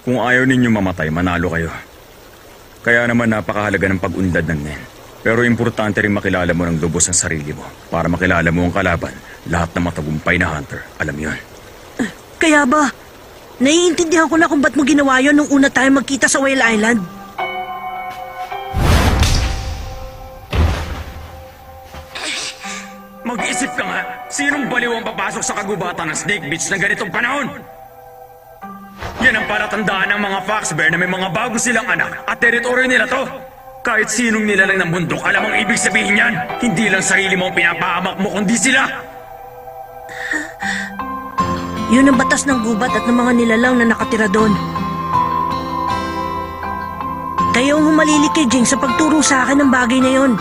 Kung ayaw ninyo mamatay, manalo kayo. Kaya naman napakahalaga ng pag-unlad ng Nen. Pero importante rin makilala mo ng lubos ang sarili mo para makilala mo ang kalaban. Lahat ng matagumpay na hunter, alam yon. Kaya ba? Naiintindihan ko na kung ba't mo ginawa yun nung una tayo magkita sa Whale Island. Mag-isip ka nga, sinong baliw ang papasok sa kagubatan ng Snake Beach ng ganitong panahon? Yan ang palatandaan ng mga Foxbear na may mga bago silang anak at teritoryo nila to. Kahit sinong nilalang ng bundok, alam ang ibig sabihin yan. Hindi lang sarili mo ang pinapahamak mo, kundi sila. Yun ang batas ng gubat at ng mga nilalang na nakatira doon. Kayo ang humalilik kay Jing sa pagturo sa akin ng bagay na yon.